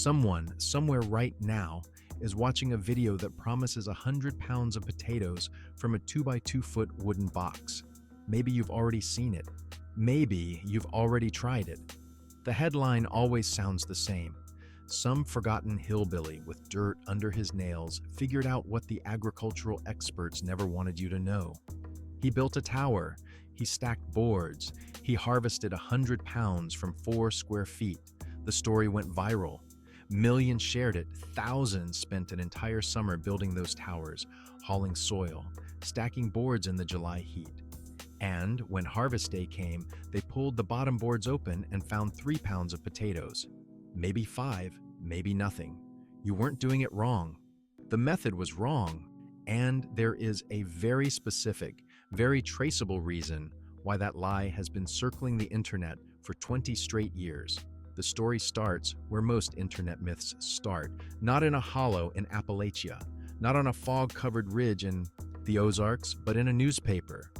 Someone, somewhere right now, is watching a video that promises 100 pounds of potatoes from a 2 by 2 foot wooden box. Maybe you've already seen it. Maybe you've already tried it. The headline always sounds the same. Some forgotten hillbilly with dirt under his nails figured out what the agricultural experts never wanted you to know. He built a tower, he stacked boards, he harvested 100 pounds from 4 square feet. The story went viral. Millions shared it, thousands spent an entire summer building those towers, hauling soil, stacking boards in the July heat. And when harvest day came, they pulled the bottom boards open and found 3 pounds of potatoes. Maybe 5, maybe nothing. You weren't doing it wrong. The method was wrong, and there is a very specific, very traceable reason why that lie has been circling the internet for 20 straight years. The story starts where most internet myths start, not in a hollow in Appalachia, not on a fog-covered ridge in the Ozarks, but in a newspaper.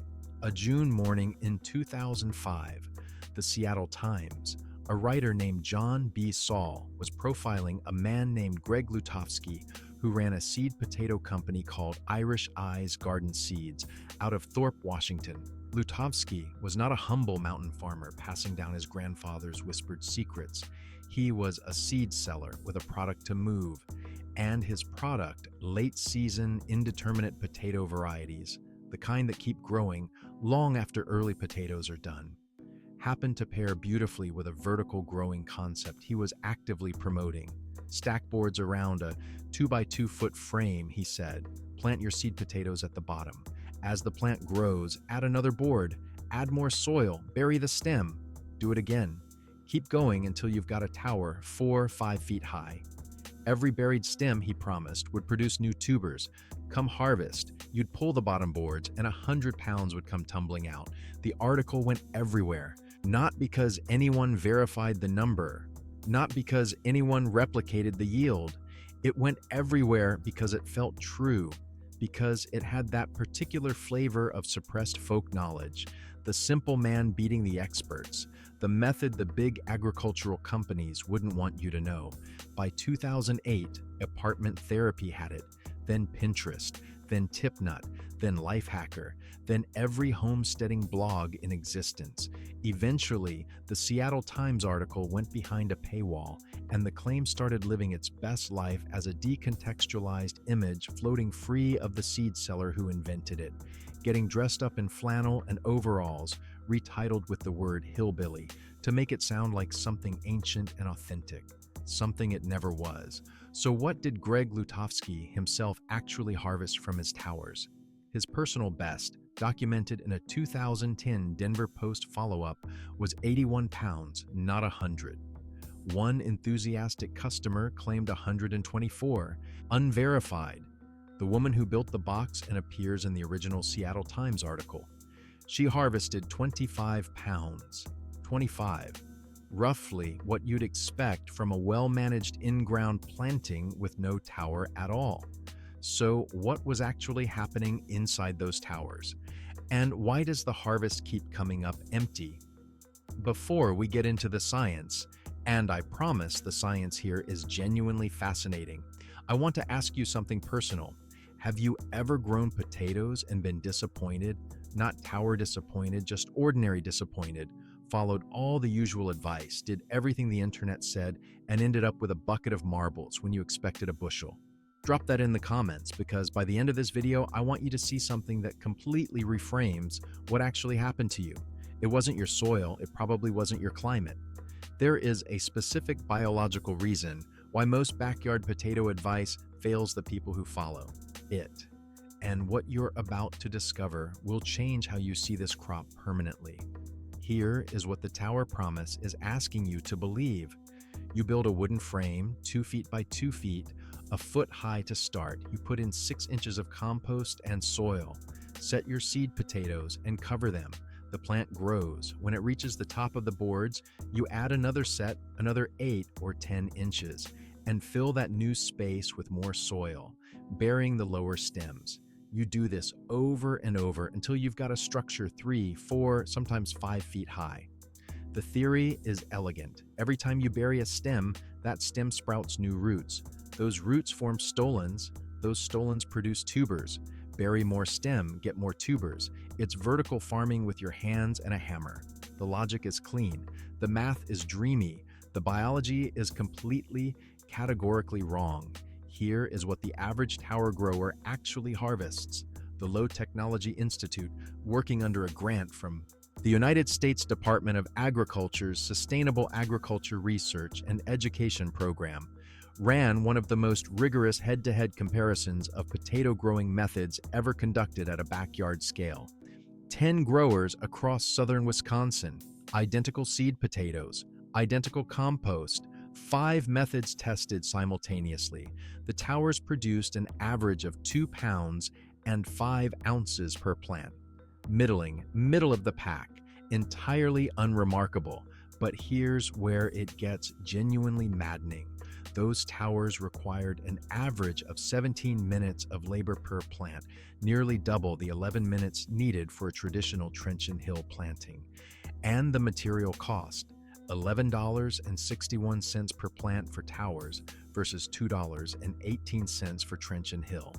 A June morning in 2005, the Seattle Times, a writer named John B. Saul was profiling a man named Greg Lutofsky who ran a seed potato company called Irish Eyes Garden Seeds out of Thorpe, Washington. Lutofsky was not a humble mountain farmer passing down his grandfather's whispered secrets. He was a seed seller with a product to move, and his product, late-season, indeterminate potato varieties, the kind that keep growing long after early potatoes are done, happened to pair beautifully with a vertical growing concept he was actively promoting. Stack boards around a 2 by 2 foot frame, he said. Plant your seed potatoes at the bottom. As the plant grows, add another board, add more soil, bury the stem. Do it again. Keep going until you've got a tower 4 or 5 feet high. Every buried stem, he promised, would produce new tubers. Come harvest, you'd pull the bottom boards and 100 pounds would come tumbling out. The article went everywhere, not because anyone verified the number, not because anyone replicated the yield. It went everywhere because it felt true, because it had that particular flavor of suppressed folk knowledge, the simple man beating the experts, the method the big agricultural companies wouldn't want you to know. By 2008, Apartment Therapy had it, then Pinterest, then TipNut, then Lifehacker, then every homesteading blog in existence. Eventually, the Seattle Times article went behind a paywall, and the claim started living its best life as a decontextualized image floating free of the seed seller who invented it, getting dressed up in flannel and overalls, retitled with the word hillbilly, to make it sound like something ancient and authentic, something it never was. So what did Greg Lutofsky himself actually harvest from his towers? His personal best, documented in a 2010 Denver Post follow-up, was 81 pounds, not 100. One enthusiastic customer claimed 124, unverified. The woman who built the box and appears in the original Seattle Times article. She harvested 25 pounds. 25. Roughly what you'd expect from a well-managed in-ground planting with no tower at all. So what was actually happening inside those towers? And why does the harvest keep coming up empty? Before we get into the science, and I promise the science here is genuinely fascinating, I want to ask you something personal. Have you ever grown potatoes and been disappointed? Not tower disappointed, just ordinary disappointed. Followed all the usual advice, did everything the internet said, and ended up with a bucket of marbles when you expected a bushel? Drop that in the comments, because by the end of this video, I want you to see something that completely reframes what actually happened to you. It wasn't your soil, it probably wasn't your climate. There is a specific biological reason why most backyard potato advice fails the people who follow it. And what you're about to discover will change how you see this crop permanently. Here is what the tower promise is asking you to believe. You build a wooden frame, 2 feet by 2 feet, a foot high to start. You put in 6 inches of compost and soil. Set your seed potatoes and cover them. The plant grows. When it reaches the top of the boards, you add another set, another 8 or 10 inches, and fill that new space with more soil, burying the lower stems. You do this over and over until you've got a structure 3, 4, sometimes 5 feet high. The theory is elegant. Every time you bury a stem, that stem sprouts new roots. Those roots form stolons. Those stolons produce tubers. Bury more stem, get more tubers. It's vertical farming with your hands and a hammer. The logic is clean. The math is dreamy. The biology is completely, categorically wrong. Here is what the average tower grower actually harvests. The Low Technology Institute, working under a grant from the United States Department of Agriculture's Sustainable Agriculture Research and Education Program, ran one of the most rigorous head-to-head comparisons of potato growing methods ever conducted at a backyard scale. 10 growers across southern Wisconsin, identical seed potatoes, identical compost, 5 methods tested simultaneously. The towers produced an average of 2 pounds and 5 ounces per plant. Middle of the pack, entirely unremarkable. But here's where it gets genuinely maddening. Those towers required an average of 17 minutes of labor per plant, nearly double the 11 minutes needed for a traditional trench and hill planting. And the material cost, $11.61 per plant for towers versus $2.18 for trench and hill.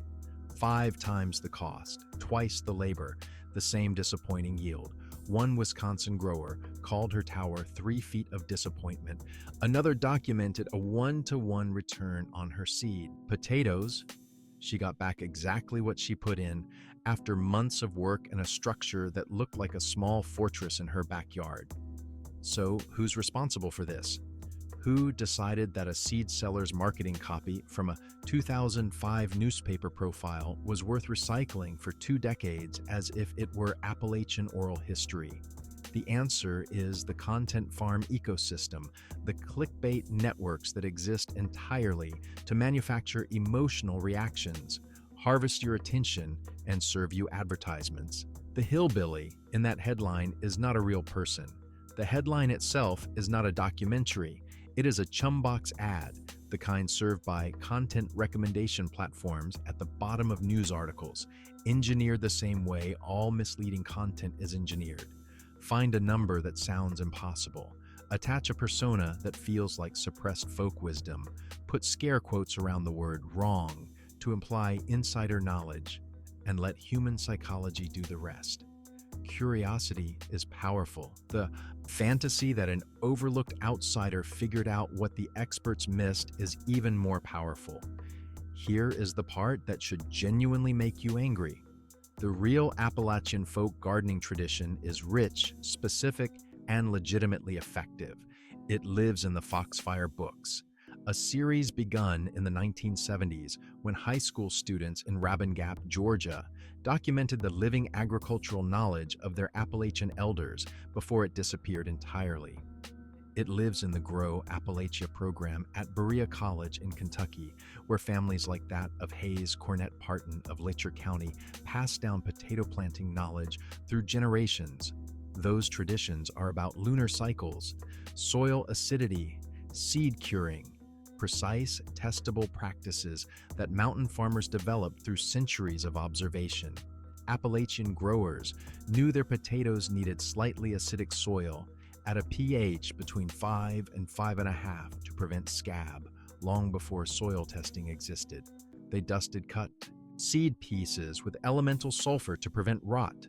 5 times the cost, twice the labor, the same disappointing yield. One Wisconsin grower called her tower 3 feet of disappointment. Another documented a 1-to-1 return on her seed. Potatoes, she got back exactly what she put in after months of work and a structure that looked like a small fortress in her backyard. So, who's responsible for this? Who decided that a seed seller's marketing copy from a 2005 newspaper profile was worth recycling for 2 decades as if it were Appalachian oral history? The answer is the content farm ecosystem, the clickbait networks that exist entirely to manufacture emotional reactions, harvest your attention, and serve you advertisements. The hillbilly in that headline is not a real person. The headline itself is not a documentary. It is a chumbox ad, the kind served by content recommendation platforms at the bottom of news articles, engineered the same way all misleading content is engineered. Find a number that sounds impossible. Attach a persona that feels like suppressed folk wisdom. Put scare quotes around the word wrong to imply insider knowledge, and let human psychology do the rest. Curiosity is powerful. The fantasy that an overlooked outsider figured out what the experts missed is even more powerful. Here is the part that should genuinely make you angry. The real Appalachian folk gardening tradition is rich, specific, and legitimately effective. It lives in the Foxfire books, a series begun in the 1970s when high school students in Rabun Gap, Georgia, documented the living agricultural knowledge of their Appalachian elders before it disappeared entirely. It lives in the Grow Appalachia program at Berea College in Kentucky, where families like that of Hayes Cornett Parton of Letcher County pass down potato planting knowledge through generations. Those traditions are about lunar cycles, soil acidity, seed curing, precise, testable practices that mountain farmers developed through centuries of observation. Appalachian growers knew their potatoes needed slightly acidic soil at a pH between 5 and 5.5 to prevent scab long before soil testing existed. They dusted cut seed pieces with elemental sulfur to prevent rot,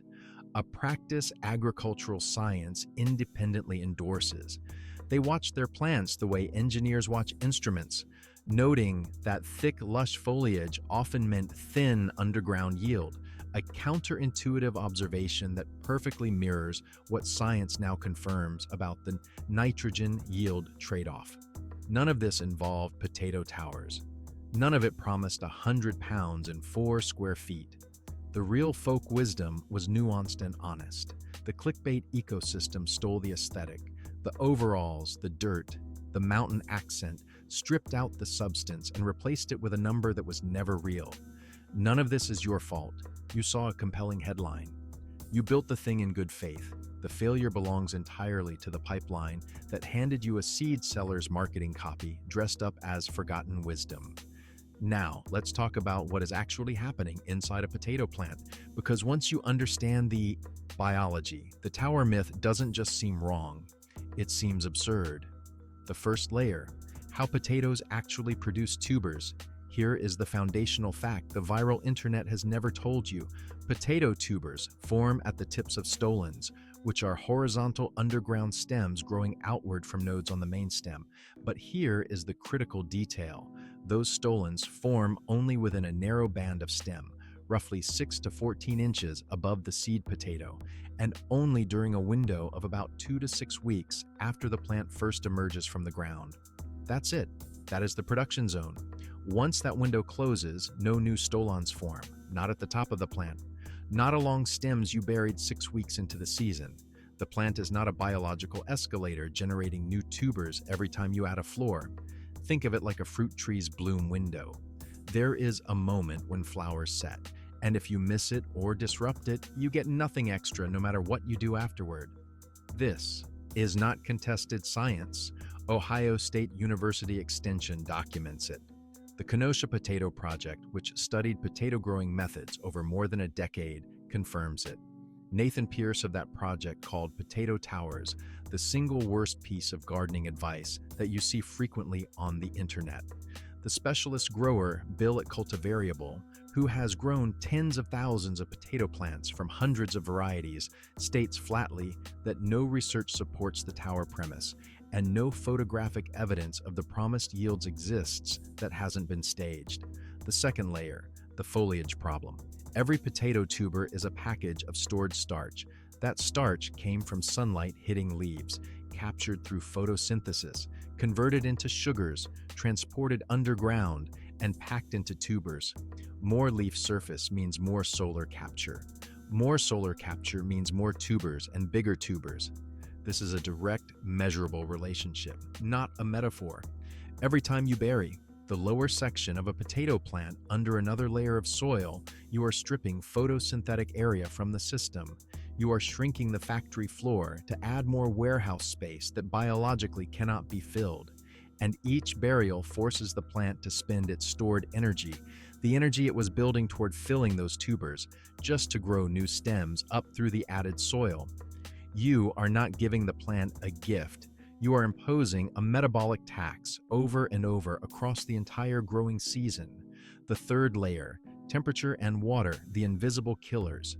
a practice agricultural science independently endorses. They watched their plants the way engineers watch instruments, noting that thick, lush foliage often meant thin underground yield, a counterintuitive observation that perfectly mirrors what science now confirms about the nitrogen yield trade-off. None of this involved potato towers. None of it promised 100 pounds and 4 square feet. The real folk wisdom was nuanced and honest. The clickbait ecosystem stole the aesthetic. The overalls, the dirt, the mountain accent stripped out the substance and replaced it with a number that was never real. None of this is your fault. You saw a compelling headline. You built the thing in good faith. The failure belongs entirely to the pipeline that handed you a seed seller's marketing copy dressed up as forgotten wisdom. Now, let's talk about what is actually happening inside a potato plant, because once you understand the biology, the tower myth doesn't just seem wrong. It seems absurd. The first layer, how potatoes actually produce tubers. Here is the foundational fact the viral internet has never told you. Potato tubers form at the tips of stolons, which are horizontal underground stems growing outward from nodes on the main stem. But here is the critical detail. Those stolons form only within a narrow band of stem, roughly 6 to 14 inches above the seed potato, and only during a window of about 2 to 6 weeks after the plant first emerges from the ground. That's it. That is the production zone. Once that window closes, no new stolons form, not at the top of the plant, not along stems you buried 6 weeks into the season. The plant is not a biological escalator generating new tubers every time you add a floor. Think of it like a fruit tree's bloom window. There is a moment when flowers set, and if you miss it or disrupt it, you get nothing extra no matter what you do afterward. This is not contested science. Ohio State University Extension documents it. The Kenosha Potato Project, which studied potato growing methods over more than a decade, confirms it. Nathan Pierce of that project called potato towers the single worst piece of gardening advice that you see frequently on the internet. The specialist grower, Bill at Cultivariable, who has grown tens of thousands of potato plants from hundreds of varieties, states flatly that no research supports the tower premise, and no photographic evidence of the promised yields exists that hasn't been staged. The second layer, the foliage problem. Every potato tuber is a package of stored starch. That starch came from sunlight hitting leaves, captured through photosynthesis, converted into sugars, transported underground, and packed into tubers. More leaf surface means more solar capture. More solar capture means more tubers and bigger tubers. This is a direct, measurable relationship, not a metaphor. Every time you bury the lower section of a potato plant under another layer of soil, you are stripping photosynthetic area from the system. You are shrinking the factory floor to add more warehouse space that biologically cannot be filled. And each burial forces the plant to spend its stored energy, the energy it was building toward filling those tubers, just to grow new stems up through the added soil. You are not giving the plant a gift. You are imposing a metabolic tax over and over across the entire growing season. The third layer, temperature and water, the invisible killers.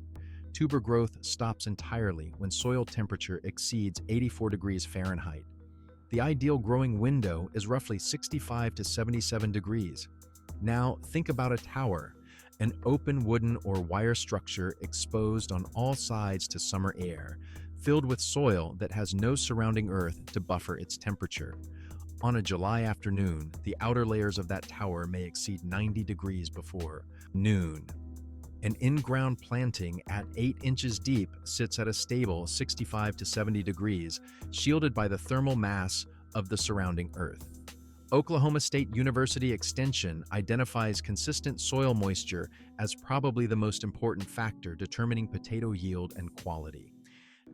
Tuber growth stops entirely when soil temperature exceeds 84 degrees Fahrenheit. The ideal growing window is roughly 65 to 77 degrees. Now think about a tower, an open wooden or wire structure exposed on all sides to summer air, filled with soil that has no surrounding earth to buffer its temperature. On a July afternoon, the outer layers of that tower may exceed 90 degrees before noon. An in-ground planting at 8 inches deep sits at a stable 65 to 70 degrees, shielded by the thermal mass of the surrounding earth. Oklahoma State University Extension identifies consistent soil moisture as probably the most important factor determining potato yield and quality.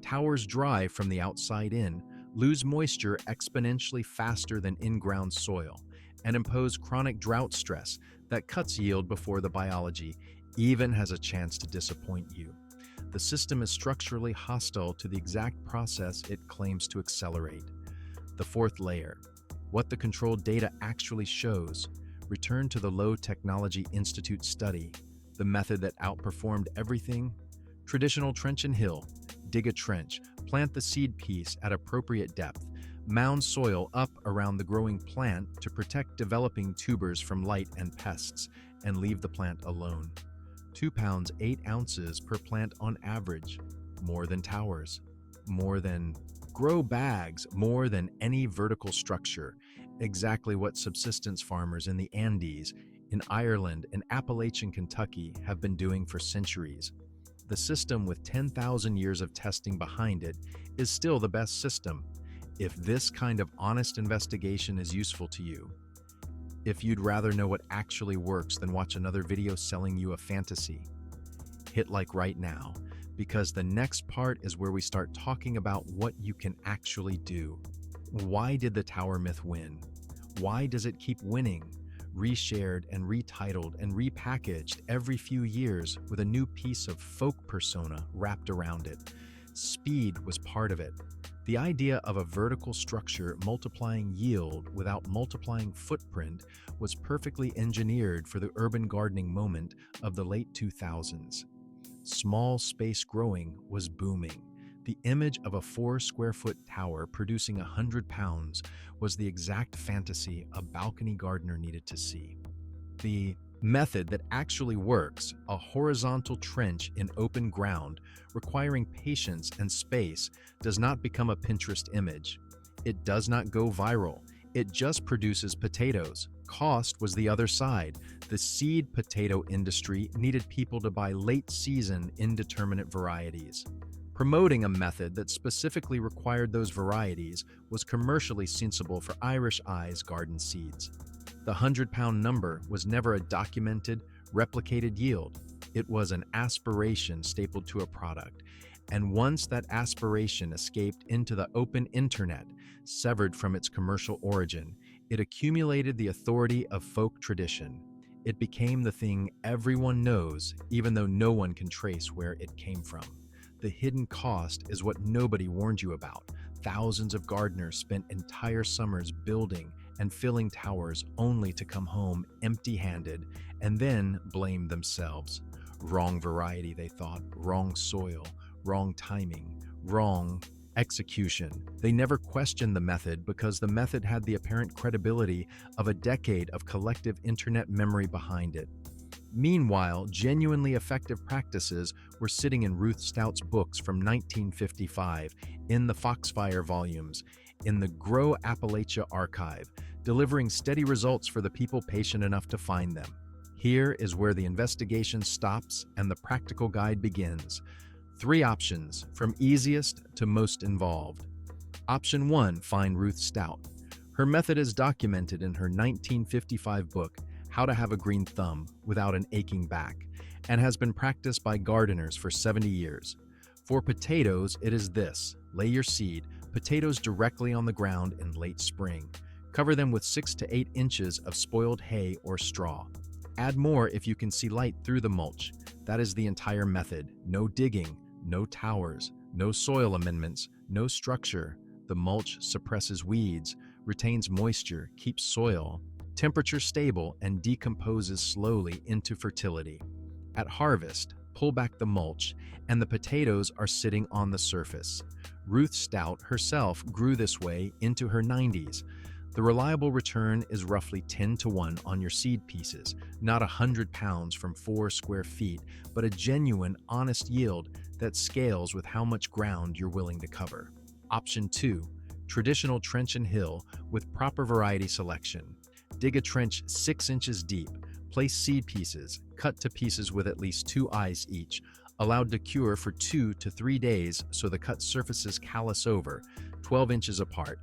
Towers dry from the outside in, lose moisture exponentially faster than in-ground soil, and impose chronic drought stress that cuts yield before the biology even has a chance to disappoint you. The system is structurally hostile to the exact process it claims to accelerate. The fourth layer, what the controlled data actually shows. Return to the Low Technology Institute study, the method that outperformed everything. Traditional trench and hill. Dig a trench, plant the seed piece at appropriate depth, mound soil up around the growing plant to protect developing tubers from light and pests, and leave the plant alone. 2 pounds 8 ounces per plant on average, more than towers, more than grow bags, more than any vertical structure, exactly what subsistence farmers in the Andes, in Ireland, and Appalachian Kentucky have been doing for centuries. The system with 10,000 years of testing behind it is still the best system. If this kind of honest investigation is useful to you, if you'd rather know what actually works than watch another video selling you a fantasy, hit like right now, because the next part is where we start talking about what you can actually do. Why did the tower myth win? Why does it keep winning? Reshared and retitled and repackaged every few years with a new piece of folk persona wrapped around it. Speed was part of it. The idea of a vertical structure multiplying yield without multiplying footprint was perfectly engineered for the urban gardening moment of the late 2000s. Small space growing was booming. The image of a 4 square foot tower producing 100 pounds was the exact fantasy a balcony gardener needed to see. The method that actually works, a horizontal trench in open ground, requiring patience and space, does not become a Pinterest image. It does not go viral. It just produces potatoes. Cost was the other side. The seed potato industry needed people to buy late-season, indeterminate varieties. Promoting a method that specifically required those varieties was commercially sensible for Irish Eyes garden seeds. The 100-pound number was never a documented, replicated yield. It was an aspiration stapled to a product. And once that aspiration escaped into the open internet, severed from its commercial origin, it accumulated the authority of folk tradition. It became the thing everyone knows, even though no one can trace where it came from. The hidden cost is what nobody warned you about. Thousands of gardeners spent entire summers building and filling towers only to come home empty-handed and then blame themselves. Wrong variety, they thought, wrong soil, wrong timing, wrong execution. They never questioned the method because the method had the apparent credibility of a decade of collective internet memory behind it. Meanwhile, genuinely effective practices were sitting in Ruth Stout's books from 1955, in the Foxfire volumes, in the Grow Appalachia archive, delivering steady results for the people patient enough to find them. Here is where the investigation stops and the practical guide begins. 3 options, from easiest to most involved. Option 1, find Ruth Stout. Her method is documented in her 1955 book, How to Have a Green Thumb Without an Aching Back, and has been practiced by gardeners for 70 years. For potatoes, it is this: lay your seed, potatoes directly on the ground in late spring. Cover them with 6 to 8 inches of spoiled hay or straw. Add more if you can see light through the mulch. That is the entire method. No digging, no towers, no soil amendments, no structure. The mulch suppresses weeds, retains moisture, keeps soil temperature stable, and decomposes slowly into fertility. At harvest, pull back the mulch, and the potatoes are sitting on the surface. Ruth Stout herself grew this way into her 90s. The reliable return is roughly 10 to 1 on your seed pieces, not 100 pounds from 4 square feet, but a genuine, honest yield that scales with how much ground you're willing to cover. Option 2, traditional trench and hill with proper variety selection. Dig a trench 6 inches deep, place seed pieces, cut to pieces with at least 2 eyes each, allowed to cure for 2 to 3 days so the cut surfaces callus over, 12 inches apart.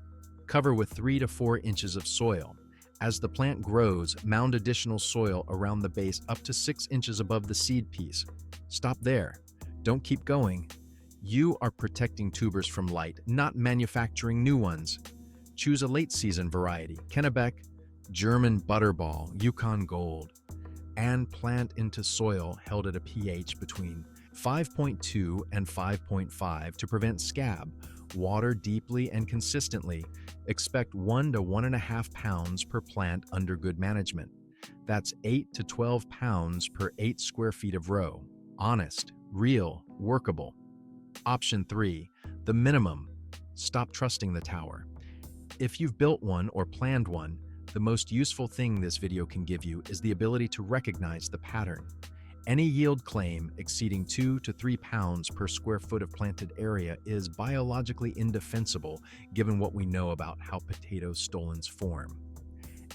Cover with 3 to 4 inches of soil. As the plant grows, mound additional soil around the base up to 6 inches above the seed piece. Stop there. Don't keep going. You are protecting tubers from light, not manufacturing new ones. Choose a late-season variety, Kennebec, German Butterball, Yukon Gold, and plant into soil held at a pH between 5.2 and 5.5 to prevent scab. Water deeply and consistently. Expect 1 to 1.5 pounds per plant under good management. That's 8 to 12 pounds per 8 square feet of row. Honest, real, workable. Option 3, the minimum. Stop trusting the tower. If you've built one or planned one, the most useful thing this video can give you is the ability to recognize the pattern. Any yield claim exceeding 2 to 3 pounds per square foot of planted area is biologically indefensible given what we know about how potato stolons form.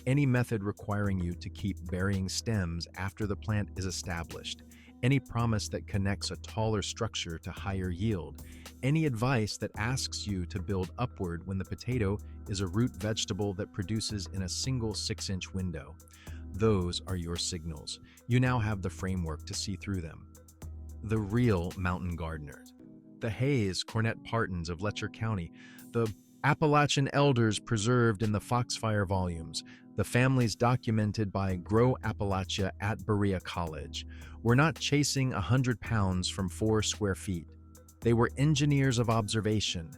Any method requiring you to keep burying stems after the plant is established, any promise that connects a taller structure to higher yield, any advice that asks you to build upward when the potato is a root vegetable that produces in a single 6-inch window. Those are your signals. You now have the framework to see through them. The real mountain gardeners. The Hayes Cornett Partons of Letcher County, the Appalachian elders preserved in the Foxfire volumes, the families documented by Grow Appalachia at Berea College, were not chasing 100 pounds from 4 square feet. They were engineers of observation,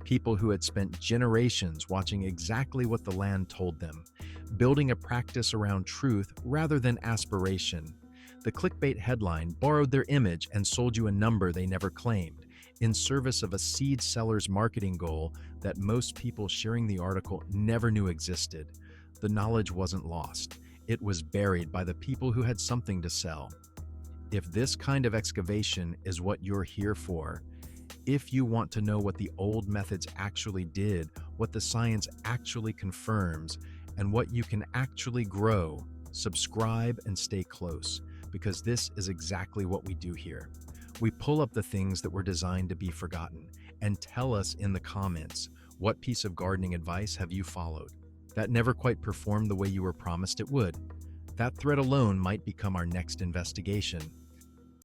People who had spent generations watching exactly what the land told them, building a practice around truth rather than aspiration. The clickbait headline borrowed their image and sold you a number they never claimed, in service of a seed seller's marketing goal that most people sharing the article never knew existed. The knowledge wasn't lost. It was buried by the people who had something to sell. If this kind of excavation is what you're here for, if you want to know what the old methods actually did, what the science actually confirms, and what you can actually grow, subscribe and stay close, because this is exactly what we do here. We pull up the things that were designed to be forgotten and tell us in the comments, what piece of gardening advice have you followed that never quite performed the way you were promised it would? That thread alone might become our next investigation.